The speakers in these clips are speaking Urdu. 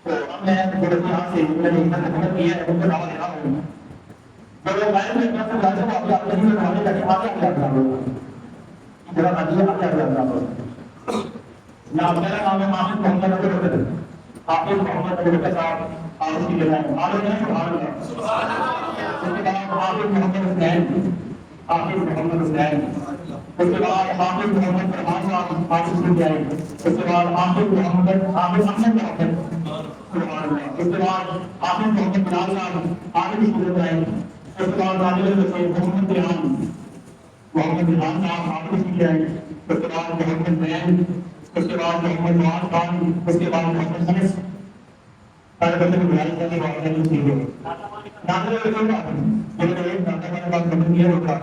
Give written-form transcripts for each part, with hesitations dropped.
تو ہم نے یہاں سے خدمت کی ہے ان کو دعوت دے رہا ہوں جو لوگ غائب میں اپنا سے جاتے ہیں وہ آپ نہیں بتانے کا آگے جگہ آگے نام میرا نام ہے محمد محمد ابو حافظ محمد ابو صاحب آپ کی جگہ سبحان اللہ اس کے بعد حافظ محمد حسین حافظ محمد حسین اس کے بعد حافظ محمد فرمان صاحب حافظ بن جائے اس کے بعد حافظ محمد حافظ احمد سبحان اللہ اس کے بعد حافظ محمد بلال صاحب حافظ بن جائے اس کے بعد عادل حسین محمد ریحان محمد ریحان صاحب حافظ بن جائے اس کے بعد محمد زین اس کے بعد محمد نواز خان اس کے بعد محمد انس سارے بندے کو بلال صاحب کی بات نہیں کی ہے ناظر رسول اللہ جن کو ایک ناظر نے بات کرنی ہے وہ کہا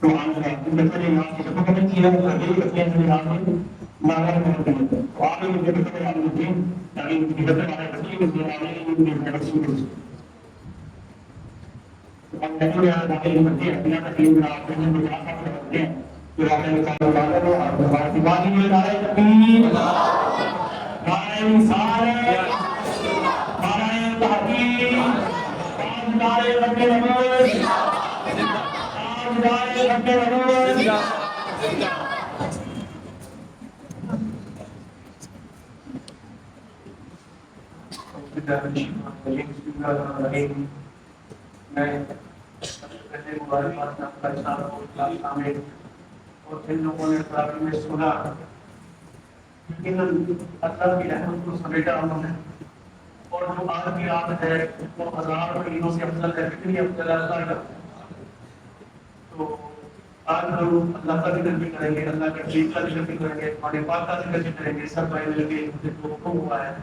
سبحان اللہ ان بچوں نے یہاں کی سب کو کیا ہے سبھی بچے ہیں یہاں سے ناظر محمد کرتے ہیں تو آپ نے مجھے بچے یاد رکھیں تاکہ ان کی بچے ہمارے بچے کی زندگی میں ان کی بچے کی ہم نہیں یہاں جاتے ہیں بچے اپنا تکلیف میں آپ نے جو جہاں سب کرتے ہیں جو آپ نے کہا والا ہے اور ہمارے دیوانی میں نعرہ تکبیر نعرہ رسالت نعرہ تحقیق تاجدار رب العباد تاجدار رب العباد بسم اللہ الرحمن الرحیم میں پہلے مبارکباد آپ کا اظہار کرتا ہوں اور جن لوگوں نے قرآن میں سنا یقیناً اللہ کی رحمت کو سمیٹا انہوں نے اور جو آج کی رات ہے وہ ہزار مہینوں سے افضل ہے کتنی افضل ہے اللہ کا تو آج ہم اللہ کا ذکر بھی کریں گے اللہ کے دین کا ذکر بھی کریں گے ہمارے پاک کا ذکر بھی کریں گے سب بھائی مل کے مجھے جو حکم ہوا ہے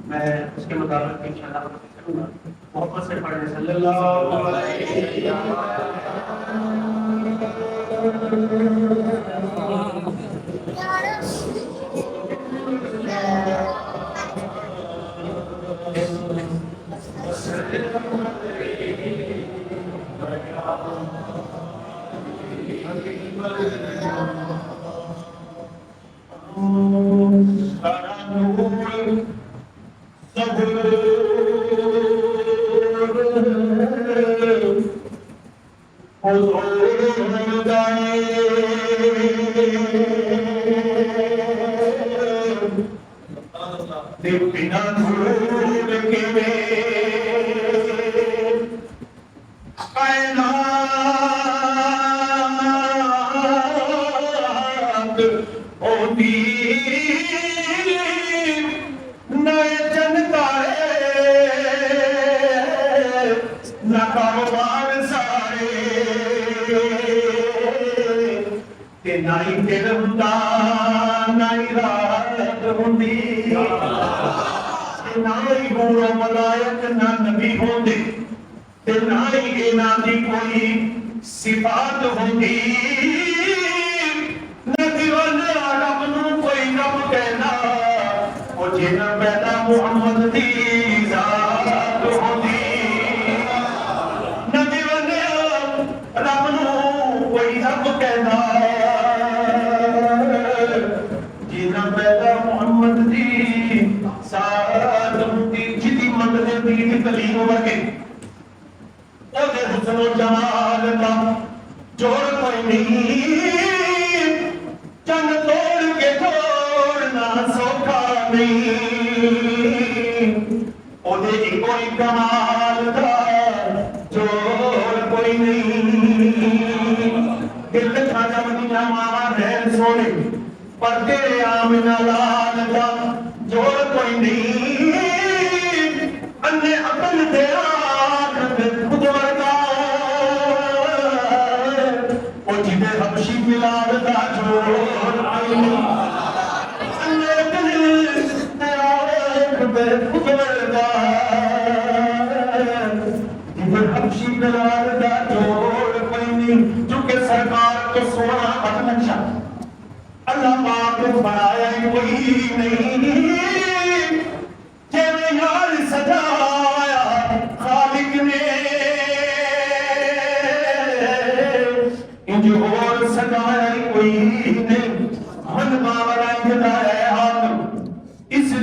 میں اس کے مطابق انشاءاللہ کروں گا محبت سے پڑھیں صلی اللہ علیہ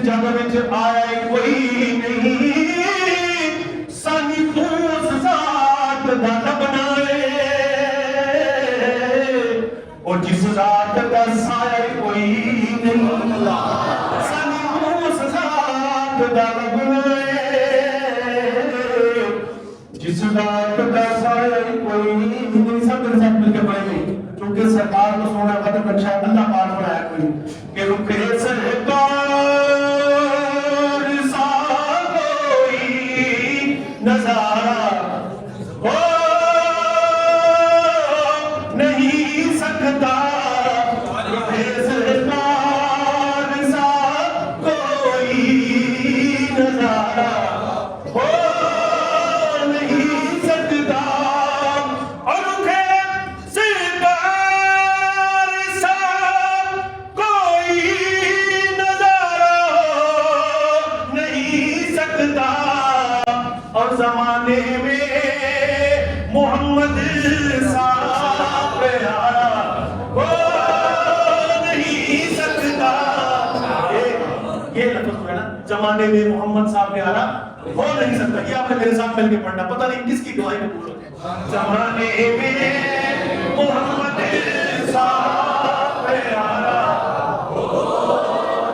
جگ وچ آیا کوئی نہیں سانی تو اس ذات دا بنائے اور جس ذات کا سایہ کوئی نہیں سانی تو اس ذات دا بنائے جس ذات کا سایہ کوئی نہیں سب مل کے پڑھیں گے کیونکہ سرکار کو سونا قدر اچھا اللہ پاک بنایا کوئی کہ رکھے سرکار سا کوئی نظارہ ہو نہیں سکتا رکھے سرکار سا کوئی نظارہ ہو نہیں سکتا اور رکھے اور زمانے میں محمد صاحب پیارا ہو نہیں سکتا یہ لفظ ہے نا زمانے میں محمد صاحب پیارا ہو نہیں سکتا یہ آپ نے میرے ساتھ مل کے پڑھنا پتہ نہیں کس کی دعائیں قبول ہوتی ہیں زمانے میں محمد صاحب پیارا ہو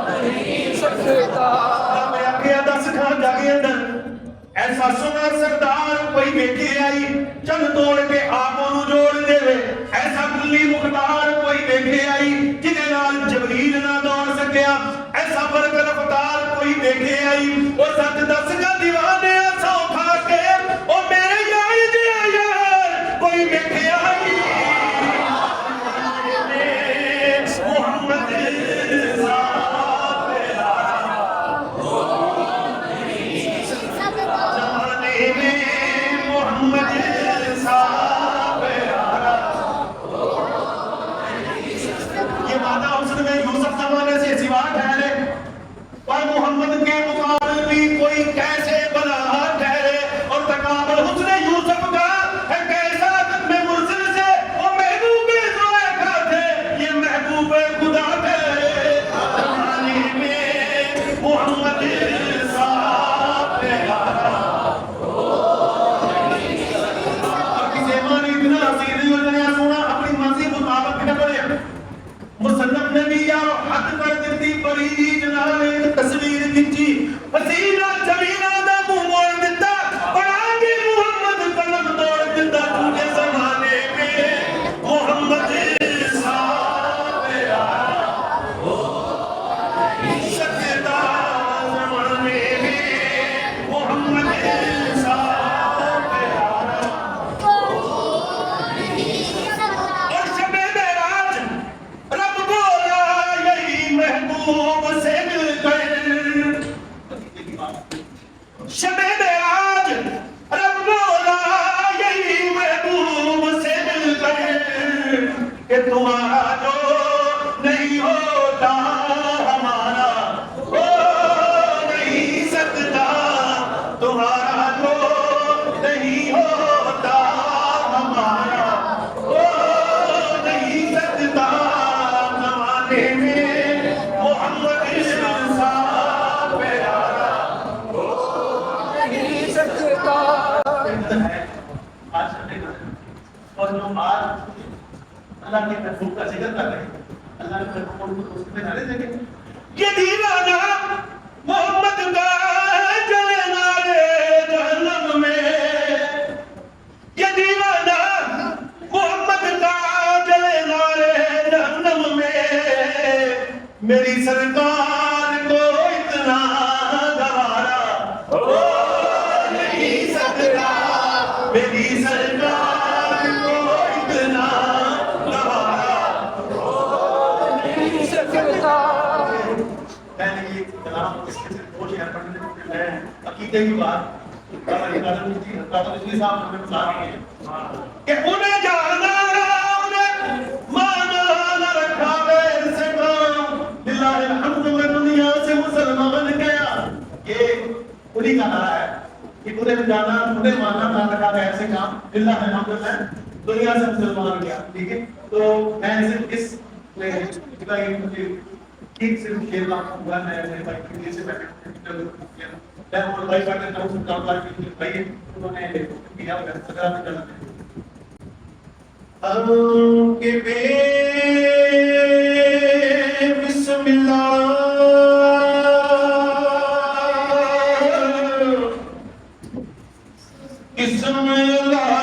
نہیں سکتا میں آگے دس کھا جاگے اندر ایسا سنا سردار کوئی بیٹھے آئی چند توڑ کے آپوں نو جوڑ دے ایسا کلی مختار کوئی بیٹھے آئی جنہیں نال جبریل نہ دوڑ سکیا ایسا برق رفتار کوئی بیٹھے آئی وہ سچ دس کا دیوانے ایسا اٹھا کے وہ میرے یائی دے آیا کوئی بیٹھے آئی محمد محمد کے مقابل بھی کوئی کیسے بنا ٹھہرے اور تقابل حسن یوسف کا ہے کیسا میں مرسل سے وہ محبوب زلیخا تھے یہ محبوب خدا تھے زمانے میں محمد صاحب پیارا اور کسی مانی اتنا حسین ہو جنیا سونا اپنی مرضی مطابق نہ کرے مصنف نے بھی یارو حد کر دیتی بری جنالے تصویر کھنچی حسینہ جمیلہ دا منہ موڑ دیتا اور آگے محمد قلم توڑ دیتا تجھے زمانے میں محمد صاحب پیارا ہو سکتا زمانے میں محمد صاحب پیارا ہو اور شب معراج رب بولا یہی محبوب سے مل کر شب معراج رب بولا یہی محبوب سے مل کر کہ تمہارا جو نہیں ہوتا ہمارا ہو نہیں سکتا تمہارا جو نہیں ہوتا ہمارا ہو نہیں سکتا زمانے میں محمد صاحب پیارا ہو نہیں سکتا آج اور جو آج اللہ کے محبوب کا ذکر کر رہے ہیں اللہ کے محبوب کو اس میں نعرے دیں گے یہ دیوانہ محمد کا جلے نارے جہنم میں یہ دیوانہ محمد کا جلے نارے جہنم میں میری سرکار کو اتنا گوارا ہو نہیں سکتا میری سرکار کو اتنا گوارا ہو نہیں سکتا میں نے یہ کلام اس کے صرف دو شعر پڑھنے میں عقیدے کی بات قادری صاحب ہمیں بتا رہے ہیں کہ انہیں جانا انہیں مانا نہ رکھا غیر سے کام للہ الحمد میں دنیا سے مسلمان گیا یہ انہی کا نعرہ ہے کہ انہیں جانا انہیں مانا نہ رکھا غیر سے کام للہ الحمد میں دنیا سے مسلمان گیا ٹھیک ہے تو میں صرف اس ایک صرف شیر کا ہوا میں بھائی کے لیے سے میں اور بھائی کا نام سنتا ہوں کہ بھائی انہوں نے کیا ہے صدر میں چلا کہ بے بسم اللہ بسم اللہ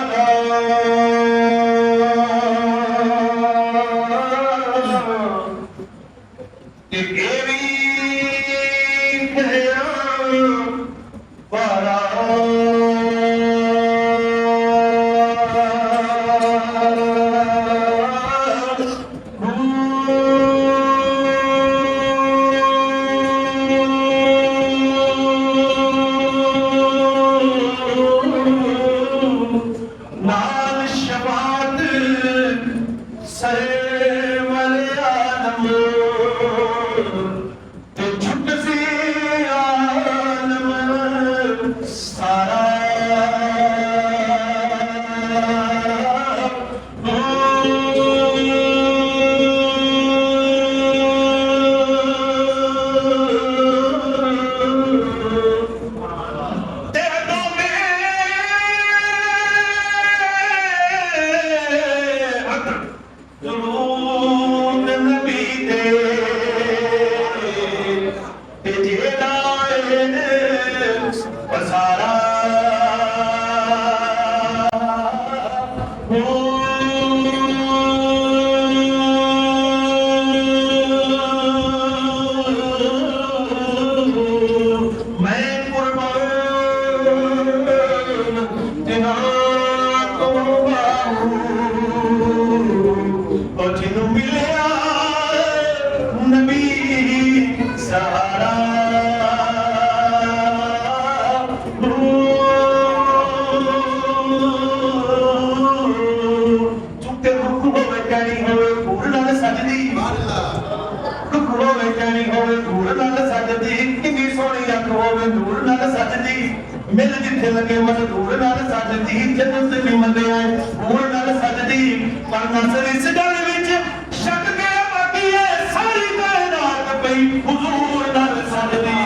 مل جتھے لگے مزدور نال سجدی جنت بھی مندے آئے ہور نال سجدی پر نظر اس گل وچ شک کے باقی ہے ساری کائنات پئی حضور نال سجدی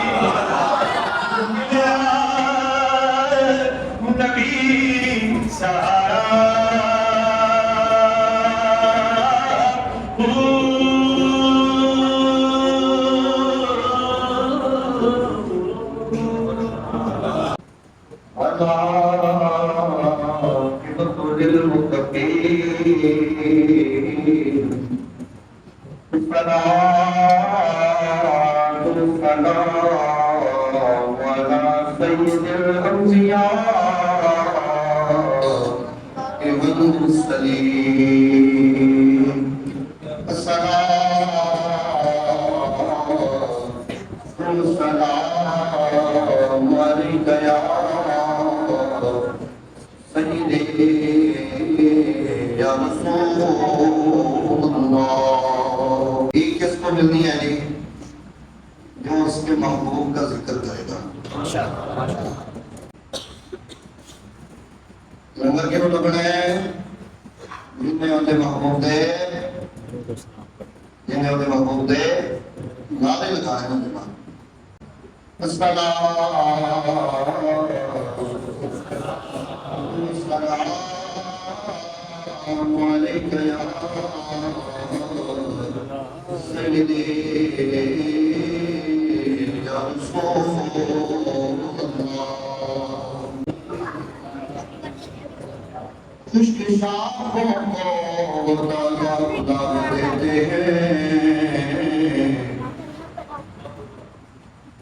نبی سہارا ایک کس کو ملنی ہے جی جو اس کے محبوب کا ذکر کرے گا لنگر کے مطلب ہے جنہیں ہوتے محبوب دے نعرے لگائے نا جمع السلام علیکم یا سیدی یا رسول اللہ خشک شاخوں کو تازہ دیتے ہیں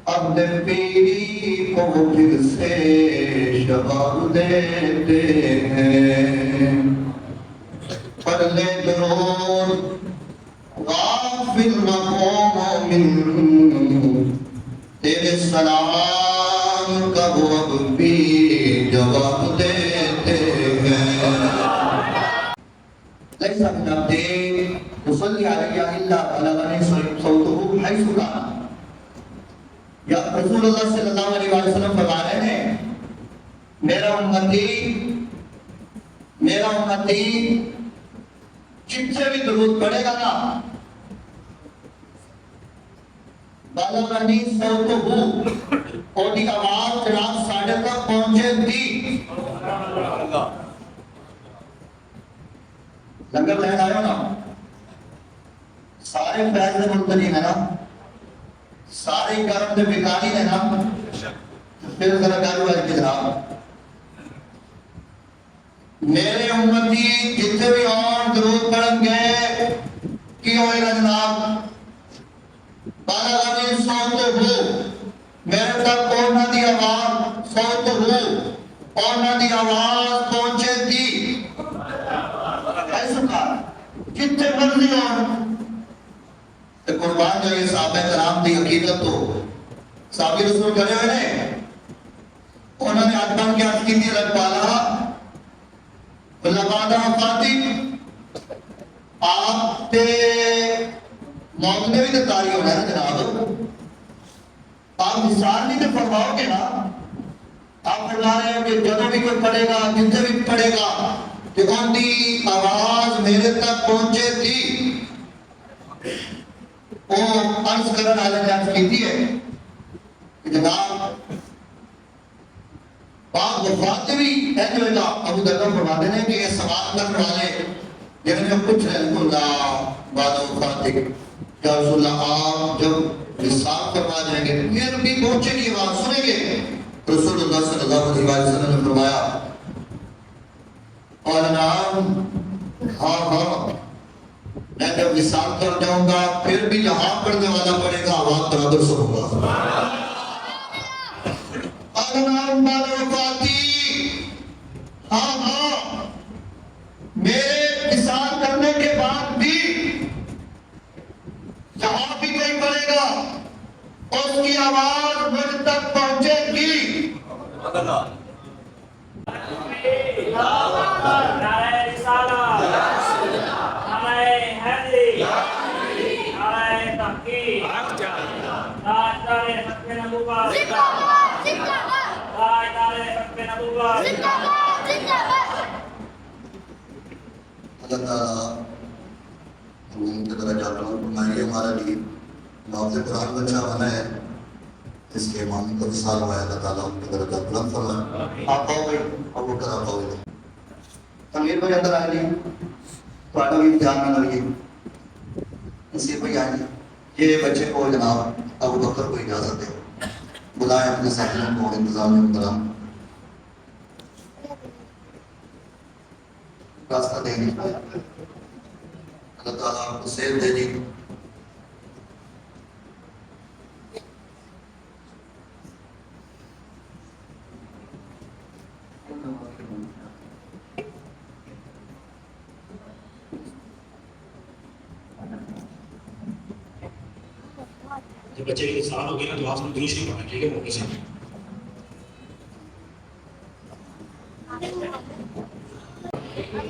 عبد پیری کو پھر سے شباب دیتے ہیں پرلے درود غافل نہ ہو مومن تیرے سلام کا وہ اب بھی جواب دیتے ہیں لیس من عبدین تصلی علیہ الا بلغنی صوتہ حیث کان یا رسول اللہ صلی اللہ علیہ وسلم فرما رہے ہیں میرا امتی جتنے بھی درود پڑھے گا نا بلغنی صوتہ اور دی آواز جناب ساڑھے تک پہنچے تھی. لنگر لہن آئے ہو نا سارے فیض دے ملتنی ہیں نا سارے کرم دے بکانی ہیں نا پھر ذرا کارو ہے کہ جناب میرے امتی جتنے بھی اور درود پڑھیں گے کی ہوئے گا جناب بلغنی صوتہ میرے تک پہنچنا دی آواز صوتہ پہنچنا دی آواز پہنچے تھی. کتنے مرضی اور قربان جو یہ صحابہ کرام دی حقیقت تو صحابی رسول کرے ہوئے نے انہوں نے آدمان کی عرض کی تھی رب پالا لبادہ وفاتی آپ تے موت نے بھی تو تاری ہونا ہے نا جناب آپ نثار نہیں تو فرماؤ گے نا آپ فرما رہے ہیں کہ جدوں بھی کوئی پڑھے گا جتنے بھی پڑھے گا کہ ان دی آواز میرے تک پہنچے تھی. وہ عرض کرن والے نے عرض کی تھی ہے کہ جناب بعد وفات بھی ایسے ہوگا ابو دردم فرماتے ہیں کہ یہ سوال کرنے والے جنہوں نے پوچھ رہے ہیں اللہ بعد وفات یا رسول اللہ آپ جب وصال فرما جائیں گے یہ نبی پہنچے کی آواز سنیں گے. رسول اللہ صلی اللہ علیہ وسلم نے فرمایا اور نام ہاں میں جب وصال کر جاؤں گا پھر بھی جہاں پڑھنے والا پڑھے گا آواز برابر سنوں گا. اور نام بعد وفاتی ہاں میرے وصال کرنے کے بعد بھی جہاں بھی کوئی پڑھے گا اس کی آواز مجھ تک پہنچے گی. اللہ تعالیٰ ہمارے ہمارا لیے نافذ قرآن بچہ بنا ہے اس کے امام کا وصال ہوا ہے. اللہ تعالیٰ ان کی درجات بلند فرمائے. آپ آؤ گئی اور وہ کر آپ آؤ گئی تنویر بھائی اندر آئے نہیں تو آٹھا بھی دھیان میں لگی نصیر بھائی آئے یہ بچے کو جناب ابو بکر کو اجازت دے بلائیں اپنے ساتھیوں کو انتظام محترم راستہ دیں گے. اللہ تعالیٰ آپ کو صحت دے دی. جب بچے کی سال ہوگی نا تو آپ درود شریف پڑھنا ٹھیک ہے موقع سے.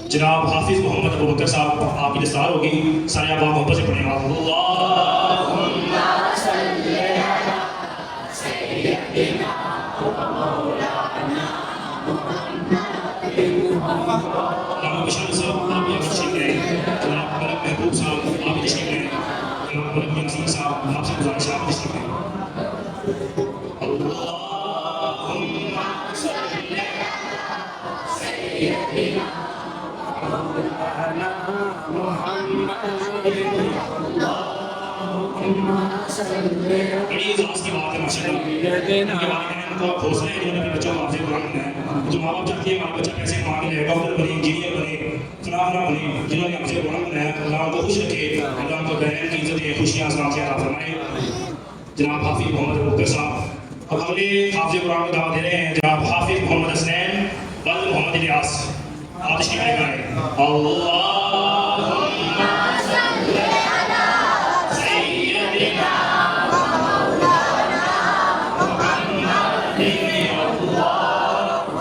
جناب حافظ محمد ابو بکر صاحب آپ کی دستار ہوگی سارے آپ محبت سے پڑھیں گے. اللہم صلی علی سیدنا مولانا محمد بشار صاحب آپ یہ تشریف لیں. جناب ملک محبوب صاحب آپ یہ تشریف لیں. جناب ملک منصور صاحب آپ سے گزارش ہے آپ تشریف لیں. اللہم صلی علی سیدنا بڑی اعزاز کی بات ہے ماشاءاللہ ان کے والدین کو حوصلہ ہے جنہوں نے بچوں کو حافظ قرآن بنایا ہے. جو ماں باپ چاہتے ہیں ہمارا بچہ کیسے قرآن لے ڈاکٹر بنے انجینئر بنے فلاں بنے جنہوں نے حافظ قرآن بنایا اللہ ان کو خوش رکھے اللہ ان کو بہن کی عزت خوشیاں سلام سے عطا فرمائے. جناب حافظ محمد ابو بکر صاحب اب اگلے حافظ قرآن کو دعوت دے رہے ہیں جناب حافظ محمد حسنین ولد محمد الیاس آپ تشریف لے کر آئے. اللہم صلی علی سیدنا مولانا محمد.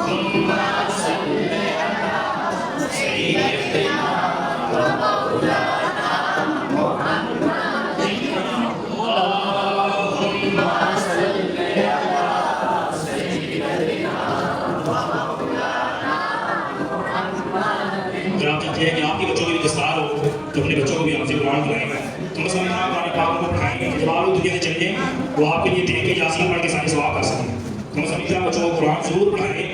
اللہم صلی علی سیدنا مولانا محمد. اللہم صلی علی سیدنا مولانا محمد. آپ چاہتے ہیں کہ آپ دنیا سے چلے جائیں وہ آپ کے لیے دیکھ کے یاسین پڑھ کے سارے ثواب کر سکیں. کم از کم اتنا بچوں کو قرآن ضرور پڑھائیں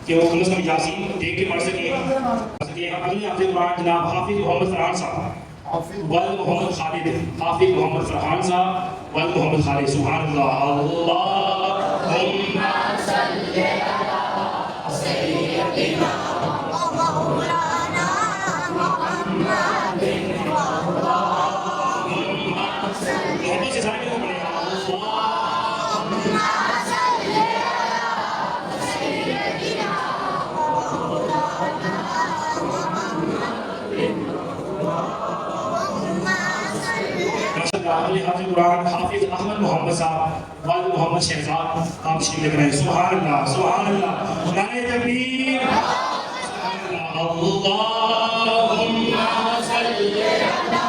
کہ وہ کم از کم یاسین دیکھ کے پڑھ سکیں. اگلے حافظ قرآن جناب حافظ محمد فرحان صاحب ولد محمد خالد, حافظ محمد فرحان صاحب ولد محمد خالد. سبحان اللہ. اللہم صلی علی سیدنا مولانا محمد محمد سے سارے لوگ پڑھیں حافظ قرآن حافظ احمد محمد صاحب والد محمد شہزاد آپ تشریف لے کر آئیں. سبحان اللہ سبحان اللہ. نعرہ تکبیر. اللہم صلی علی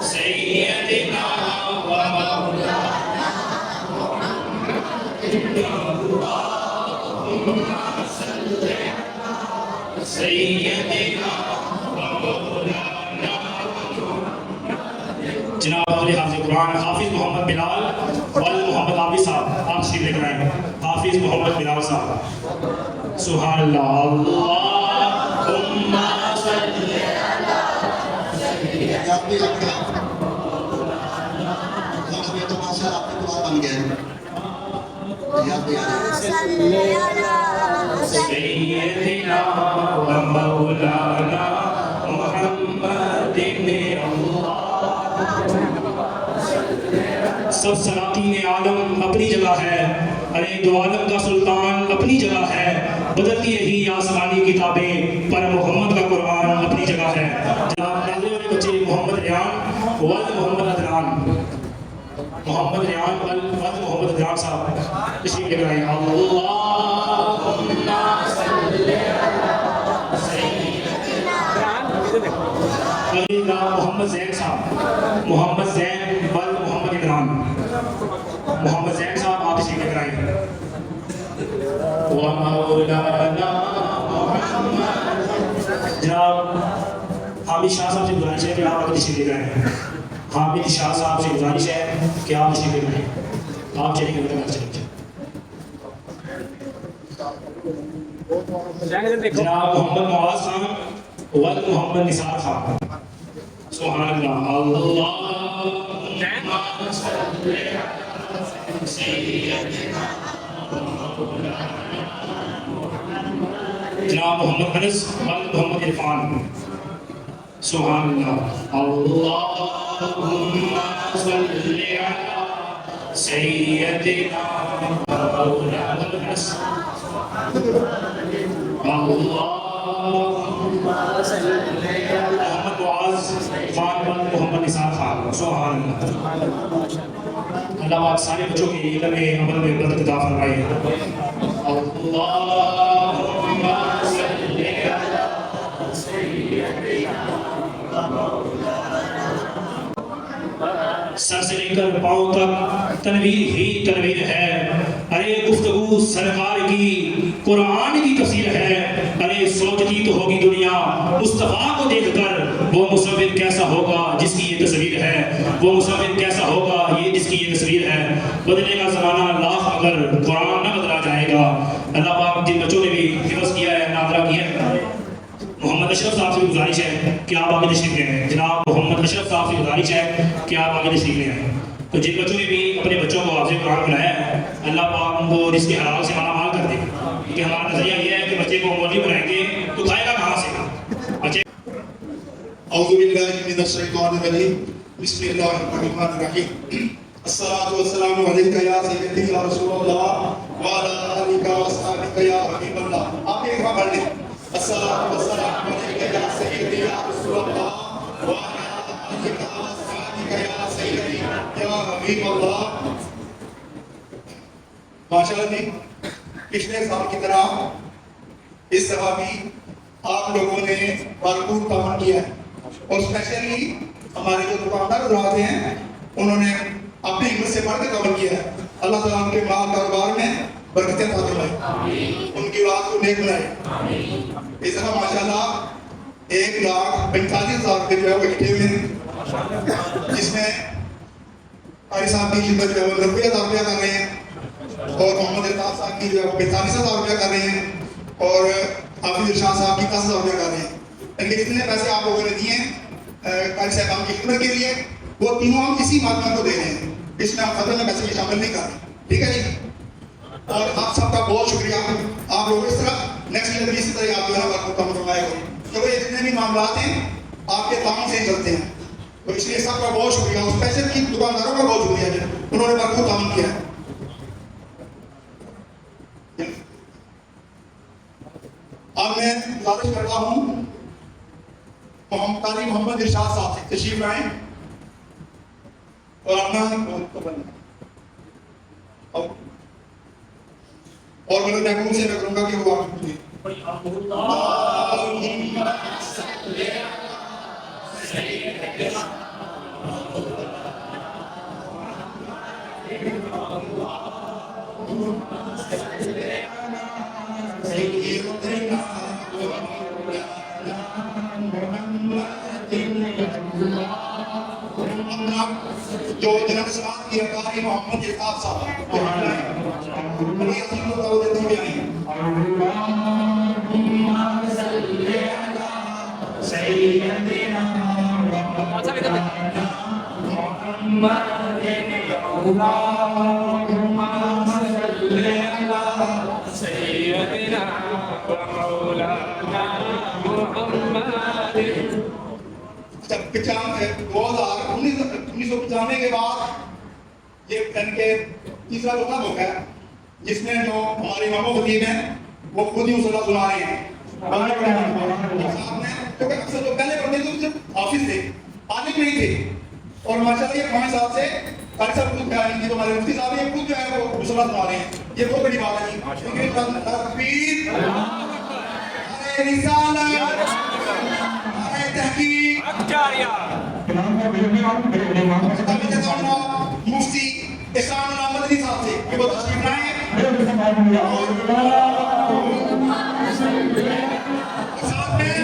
سیدنا و مولانا محمد. اللہم صلی علی سیدنا و مولانا. جناب حافظ قرآن حافظ محمد بلال والد محمد عابد صاحب آپ تشریف لے کر آئیں. حافظ محمد بلال صاحب. سبحان اللہ. اللہم صلی علی سیدنا. آپ بھی لگتا ہے یہ تو ماشاء اللہ آپ کی دعا بن گیا ہے. سیدنا و مولانا محمد اللہ. سب سلاطین عالم اپنی جگہ ہے, ارے دو عالم کا سلطان اپنی جگہ ہے, بدلتی یہی آسمانی کتابیں پر محمد کا قرآن اپنی جگہ ہے. جناب ناظرین والے بچے محمد ریان ولد محمد عدنان, محمد ریان ولد محمد عدنان صاحب تشریف لے کر آئیں. اللہم صلی علی سیدنا محمد زین صاحب, محمد زین ولد محمد عمران, محمد زین صاحب آپ تشریف لے کر آئیں. ومولانا محمد. جناب حامد شاہ صاحب سے گزارش ہے کہ آپ آگے تشریف لے کر آئیں. حامد شاہ صاحب سے گزارش ہے کہ آپ تشریف لے کر آئیں. آپ چلیں گے جناب محمد معاذ خان ولد محمد نثار خان. سبحان اللہ. اللہم صلی علی سیدنا جناب محمد انس ولد محمد عرفان. سبحان اللہ. اللہم صلی علی سیدنا مولانا انس. محمد معاذ خان ولد محمد نثار خان. سبحان اللہ. اللہ پاک سارے بچوں کے علم میں عمل میں برکت عطا فرمائے. اللہم صلی علی سیدنا سر سے لے کر پاؤں تک تنویر ہی تنویر ہے. ارے گفتگو سرکار کی قرآن کی تفسیر ہے. ارے سوچتی تو ہوگی دنیا مصطفیٰ کو دیکھ کر وہ مصور کیسا ہوگا جس کی یہ تصویر ہے, وہ مصور کیسا ہوگا یہ جس کی یہ تصویر ہے. بدلے گا زمانہ لاکھ مگر قرآن نہ بدلا جائے گا. اللہ پاک جن بچوں نے بھی حفظ کیا ہے ناظرہ کیا ہے, محمد اشرف صاحب سے گزارش ہے کہ آپ آگے تشریف لے آئیں. جناب محمد اشرف صاحب سے گزارش ہے کہ آپ آگے تشریف لے آئیں. تو جن بچوں نے بھی اپنے بچوں کو حافظ قرآن بنایا ہے اللہ پاک ان کو رزق حلال سے مالا مال کر دے. کہ ہمارا نظریہ یہ ہے کہ بچے کو مولوی بنائیں گے تو کھائے گا کہاں سے بچے. اعوذ باللہ من الشیطان الرجیم. بسم اللہ الرحمن الرحیم. الصلاۃ والسلام علیک یا سیدی یا رسول اللہ وعلی آلک و اصحابک یا حبیب اللہ. آپ ایک بار پڑھ لیں. الصلاۃ والسلام علیک یا سیدی یا رسول اللہ وعلی آلک و اصحابک یا سیدی یا حبیب اللہ. ماشاءاللہ جی پچھلے سال کی طرح اس دفعہ بھی آپ لوگوں نے بھرپور کام کیا ہے اور اسپیشلی ہمارے جو دکاندار حضرات ہیں انہوں نے اپنی ہمت سے بڑھ کے کام کیا ہے. اللہ تعالیٰ ان کے مال کاروبار میں برکتیں عطا فرمائے, ان کی رات کو نیک بنائے. اس دفعہ ماشاءاللہ 1,45,000 کے جو ہے وہ اکٹھے ہوئے ہیں, جس میں قاری صاحب کی خدمت جو ہے وہ 90,000 روپیہ کر رہے ہیں اور محمد الطاف صاحب کی جو ہے وہ 45,000 روپیہ کر رہے ہیں اور حافظ ارشاد صاحب کی 10,000 روپیہ کر رہے ہیں. یعنی کہ جتنے پیسے آپ لوگوں نے دیے ہیں قاری صاحب کی خدمت کے لیے وہ تینوں ہم اسی مادہ کو دے رہے ہیں. اس میں ہم خطر میں پیسے شامل نہیں کر رہے. ٹھیک ہے جی. اور آپ سب کا بہت شکریہ. آپ لوگ اس طرح نیکسٹ ایئر بھی اسی طرح آپ جو ہے نا کام فرمائے گا کیونکہ یہ جتنے بھی معاملات ہیں آپ کے تعاون سے ہی چلتے ہیں. تو اس لیے سب کا بہت شکریہ. اس پیسے کی دکانداروں کا بہت شکریہ جی انہوں نے بھرپور تعاون کیا ہے. اب میں گزارش کرتا ہوں قاری محمد ارشاد صاحب سے تشریف لائیں اور اپنا اور میں محبوب سے میں کروں گا کہ وہ آپ پوچھیں. جو جناب سلام کی قاری محمد ارشاد صاحب جب 1995 کے بعد یہ کے تیسرا چوتھا موقع ہے جس میں جو ہمارے امام و خطیب ہیں وہ خود ہی مصلی سنا رہے ہیں. کیونکہ اکثر جو پہلے پڑھتے تھے صرف حافظ تھے عالم نہیں تھے اور ماشاءاللہ یہ 5 سال سے قاری صاحب خود کہہ رہے ہیں کہ جو ہمارے مفتی صاحب ہیں خود جو ہے وہ مصلی سنا رہے ہیں. یہ بہت بڑی بات ہے جی. تکبیر رسالت تحقیق مفتی احسان اللہ مدنی صاحب سے کہ وہ تشریف لائیں ساتھ میں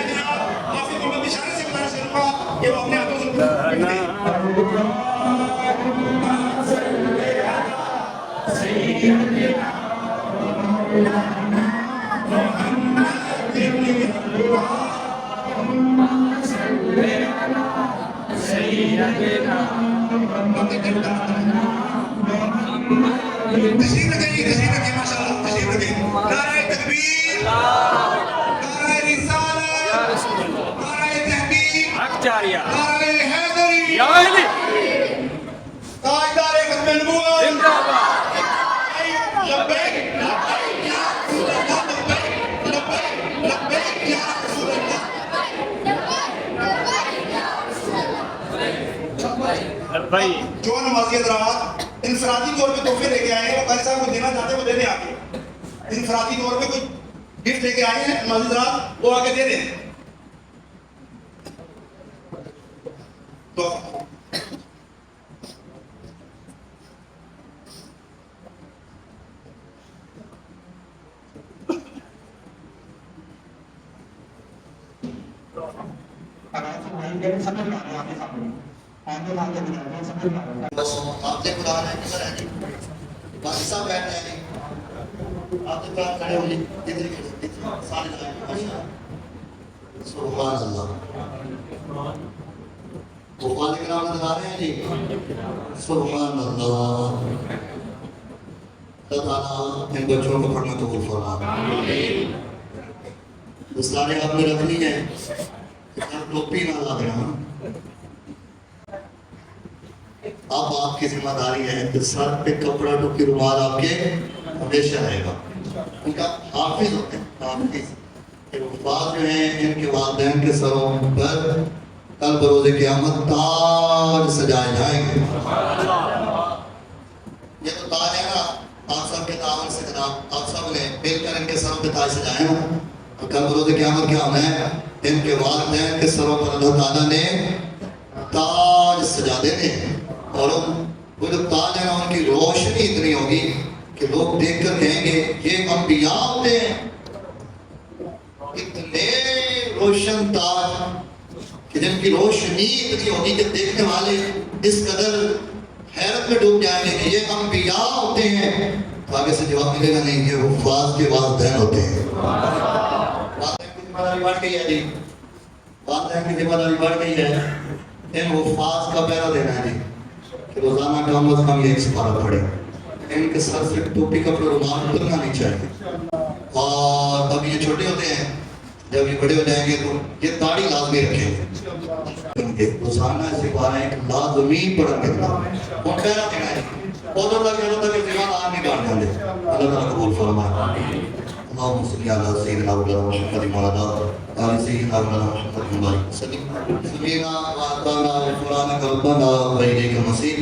جناب حافظ محمد بشارت سے بتانا چاہوں گا کہ وہ اپنے ہاتھوں سے تشریف رکھیں ماشاءاللہ تشریف رکھیں. نعرہ تکبیر نعرہ رسالت نعرہ تحقیق نعرہ حیدری تاجدار ختم نبوت زندہ باد. لبیک لبیک یا رسول اللہ لبیک لبیک لبیک یا رسول اللہ. جو نمازی حضرات انفرادی طور پہ تحفے لے کے آئے ہیں وہ قاری صاحب کو دینا چاہتے ہیں وہ دینے آگے. انفرادی طور پہ کوئی گفٹ لے کے آئے ہیں نمازی حضرات وہ آگے دے دیں. تو بس آپ سے قرآن ہے کدھر ہے جی باقی صاحب بیٹھ رہے ہیں جی آپ سے قرآن کھڑے ہو جی ادھر سارے لگائیں سبحان اللہ. بخاری کرام نظر آ رہے ہیں جی سبحان اللہ. اللہ تعالیٰ ان بچوں کو پڑھنا قبول فرمائے. دستاریں آپ نے رکھنی ہے ٹوپی نہ لگ رہا. اب آپ کی ذمہ داری ہے کہ سر پہ کپڑا ٹوپی رومال آپ کے ہمیشہ رہے گا. ان کا حافظ ہوتے ہیں حافظ بعض جو ہیں ان کے والدین کے سروں پر کل بروز قیامت تاج سجائے جائیں گے. یہ تو تاج ہے نا آپ سب کے تعاون سے جناب آپ سب نے مل کر ان کے سروں پہ تاج سجائے ہوں. کل بروز قیامت کیا ہونا ہے ان کے والدین کے سروں پر اللہ تعالیٰ نے تاج سجا دینے ہیں اور وہ جو تاج ہے ان کی روشنی اتنی ہوگی کہ لوگ دیکھ کر کہیں گے یہ انبیاء ہوتے ہیں. اتنے روشن تاج کہ جن کی روشنی اتنی ہوگی کہ دیکھنے والے اس قدر حیرت میں ڈوب جائیں گے کہ یہ انبیاء ہوتے ہیں. تو آگے سے جواب ملے گا نہیں، یہ حفاظ کے والدین ہوتے ہیں. والدین کی ذمہ داری بڑھ گئی ہے جی، والدین کی ذمہ داری بڑھ گئی ہے. ان حفاظ کا پہرا دینا ہے جی کہ روزانہ کم از کم یہ ایک سپارہ پڑھے. ان کے سر سے ٹوپی کا رومال اترنا نہیں چاہیے. اور اب یہ چھوٹے ہوتے ہیں، جب یہ بڑے ہو جائیں گے تو یہ داڑھی لازمی رکھیں گے. روزانہ سپارہ ایک لازمی پڑھا کرنا اور پہرا دینا ہے. ادھر تک جب تک دیوان آگ نہیں کاٹ جاندے. اللہ تعالیٰ قبول فرمائے. اللهم صل على سيدنا محمد وعلى آل سيدنا محمد وسلم. سمعنا وأطعنا غفرانك ربنا وإليك المصير.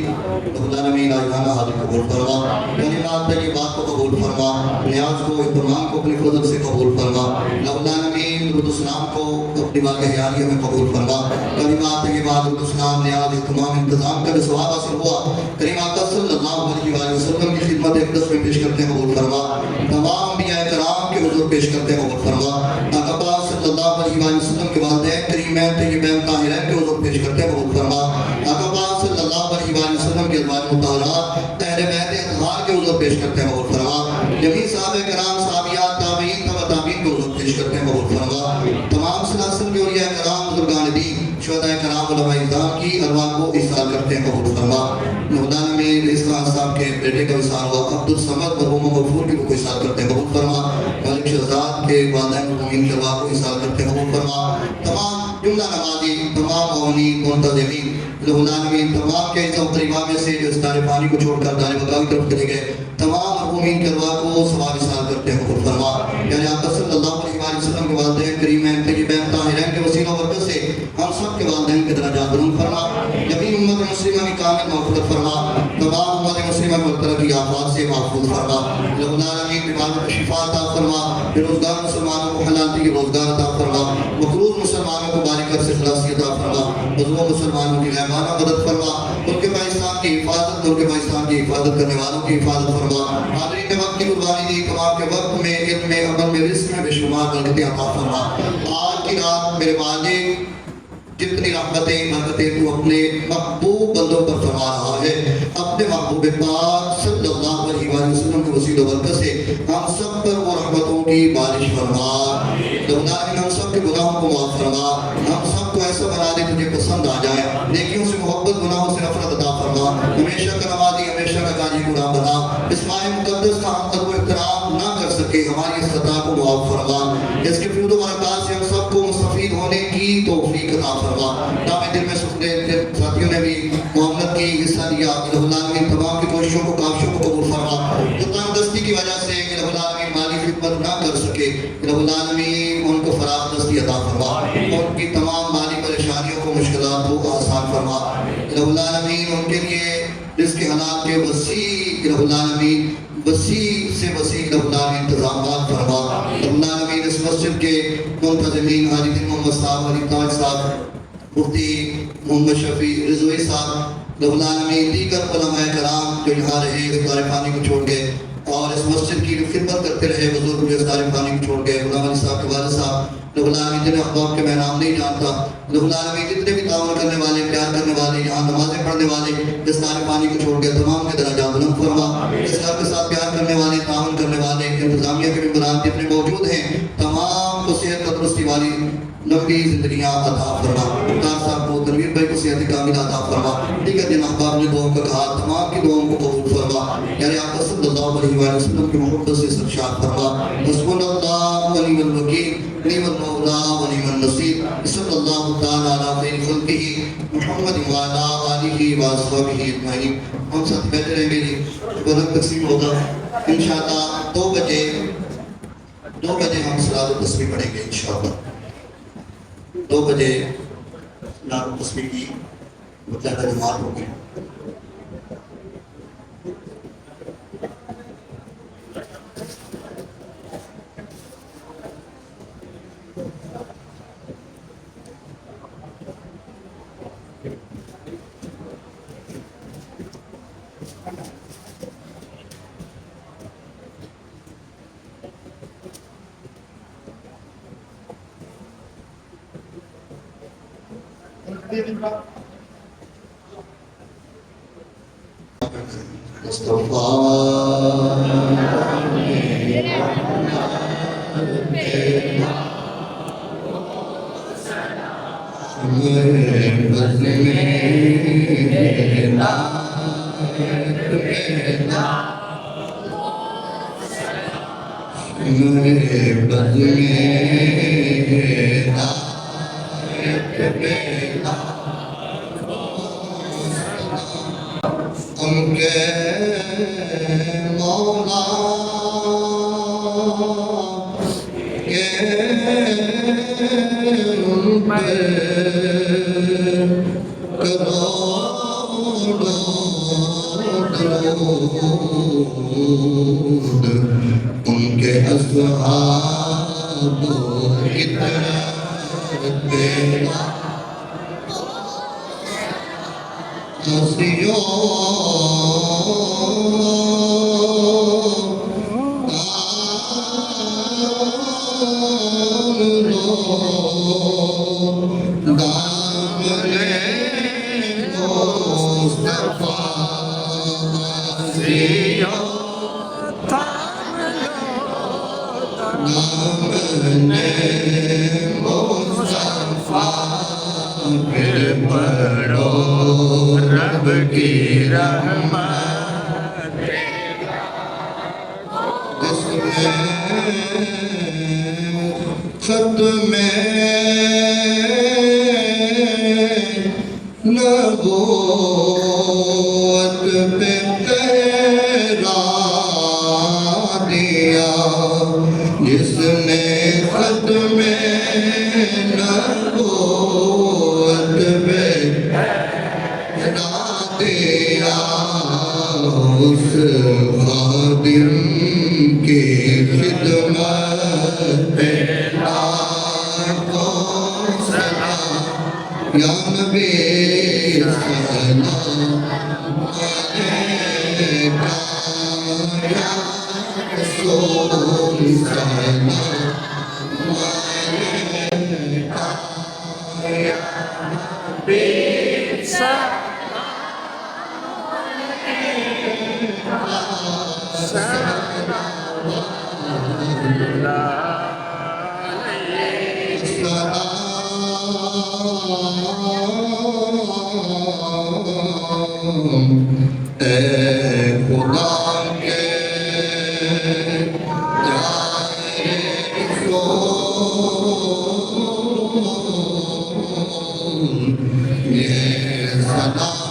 رب العالمین آجانا حاضر قبول فرما، کلمات طیبات کو قبول فرما، نیاز کو اہتمام کو اپنے فضل سے قبول فرما. رب العالمین درود السلام کو اپنی باغ حیاریہ میں قبول فرما. کلمات طیبات درود السلام نیاز اہتمام انتظام کا جو ثواب حاصل ہوا کریم آقا صلی اللہ علیہ وسلم کی خدمت اقدس میں پیش کرتے ہیں قبول فرما. تمام انبیاء کرام کے حضور پیش کرتے ہیں قبول فرما. آقا پاک صلی اللہ علیہ وسلم کے والدین کریمین طیبین طاہرین کے حضور پیش کرتے ہیں قبول فرما. آقا پاک صلی اللہ علیہ وسلم کے ازواج مطہرات اہل بیت اطہار کے حضور پیش کرتے ہیں قبول فرما. جمیع صحابہ کرام صحابیات تابعین تبع تابعین کے حضور پیش کرتے ہیں قبول فرما. تمام سلاسل کے اولیاء کرام بزرگان دین شہداء کرام علماء اعظام کی ارواح کو احسان کرتے ہیں قبول فرما. مولانا میں اس خان صاحب کے بیٹے کا وصال ہوا عبد الصمد مرحوم غفور کی کو احسان کرتے ہیں قبول فرما. ملک شہزاد کے والدین مرحومین کے ارواح کو احسان کرتے ہیں قبول فرما. تمام جملہ نمازی، تمام مومنین منتظمین العالمین، تمام کے عزت و قریبہ میں سے جو اس دار فانی کو چھوڑ کر دار بقا کی طرف چلے گئے، تمام مرحومین کے ارواح کو ثواب احسان کرتے ہیں قبول فرما. یعنی آقا صلی اللہ علیہ وسلم کے والدین کریمین طیبین طاہرین کے وسیلہ و برکت سے ہم سب کے والدین کے درجات بلند فرما. جمیع امت مسلمہ کی کامل مغفرت فرما. تمام امت مسلمہ کو طرح کی آفات سے محفوظ فرما. رب العالمین بیماروں کو شفا عطا فرما. بے روزگار مسلمانوں کو حلالتی کی روزگار عطا فرما. مقروض مسلمانوں کو بارکت سے خلاصی عطا فرما. مظلوم مسلمانوں کی غیبانہ مدد فرما. ملک پاکستان کی حفاظت، ملک پاکستان کی حفاظت کرنے والوں کی حفاظت فرما. حاضرین نے وقت کی قربانی دی، تمام کے وقت میں علم میں عمل میں رزق میں بے شمار برکتیں عطا فرما. آج کی رات میرے والد جتنی رحمتیں برکتیں تو اپنے محبوب بندوں پر فرما رہا ہے، اپنے محبوب پاک صلی اللہ علیہ وسلم کے وسیلہ و برکت سے ہم سب پر وہ رحمتوں کی بارش فرما. اللہ ہم سب کے گناہوں کو معاف فرما. ہم سب کو ایسا بنا دے تجھے پسند آ جائے، نیکیوں سے محبت، گناہوں سے نفرت عطا فرما. ہمیشہ کا نمازی، ہمیشہ کا قاری گناہ بنا. اس ماہ مقدس کا ہم قدر و احترام نہ کر سکے، ہماری اس خطا کو معاف فرما. اس کے فیض و برکات سے ہم سب کو مستفید ہونے کی توفیق عطا فرما. نام دل میں سکھنے ساتھیوں نے بھی محمد کی حصہ دیا. الہ العالمین تمام کی کوششوں کو کاوشوں کو قبول فرما. جو تنگ کی وجہ سے الہ العالمین مالی خدمت نہ کر سکے، الہ العالمین ان کو فراغ دستی عطا فرما. ان کی تمام مالی پریشانیوں کو، مشکلات کو آسان فرما. الہ العالمین ان کے لیے رزق حلال کے وسیع الہ العالمین وسیع سے وسیع الہ العالمین انتظامات فرما. الہ العالمین اس مسجد کے منتظمین حاجی دین محمد صاحب، علی تاج صاحب، مفتی محمد شفیع رضوی صاحب، الہ العالمین دیگر علماء کرام جو یہاں رہے، اس دار فانی کو چھوڑ گئے اور اس مسجد کی خدمت کرتے رہے، بزرگ جو اس دار فانی کو چھوڑ گئے، غلام علی صاحب کے والد صاحب، الہ العالمین جنہیں احباب کے میں نام نہیں جانتا، الہ العالمین جتنے بھی تعاون کرنے والے، پیار کرنے والے، یہاں نمازیں پڑھنے والے، اس دار فانی کو چھوڑ گئے، تمام کے درجات بلند فرما. اس گھر کے ساتھ پیار کرنے والے، تعاون کرنے والے، انتظامیہ کے ممبران جتنے موجود ہیں، تمام کو صحت تندرستی والی لمبی زندگیاں عطا فرما. مختار صاحب کو، تنویر بھائی کو صحت کاملہ عطا فرما. دیگر جن احباب نے دعاؤں کا کہا، تمام کی دعاؤں کو قبول فرما. یعنی آقا صلی اللہ علیہ وسلم کی محبت سے سرشاد فرما. حسبنا اللہ ونعم الوکیل، نعم المولا ونعم النصیر. صلی اللہ تعالی علی خیر خلقہ محمد وعلی آلہ واصحابہ اجمعین. ہم ساتھ بیٹھے رہیں گے جی، برکت تقسیم ہوگا انشاءاللہ 2 بجے ہم صلاۃ التسبیح پڑھیں گے انشاءاللہ. 2 بجے صلاۃ التسبیح کی مطلقہ جماعت ہوگی. ان کے مولا کے ان پہ کروڑوں درود ان کے اصحاب کی طرف دینا رب کی رحمت خط میں نبوت پہ تیرا دیا جس نے خط میں نبوت پہ دیا اس خادم کی خدمت پہ لاکھوں سلام یا نبی سلام علیکہ یا رسول سلام علیکہ یا نبی اے خدا کے یہ سلام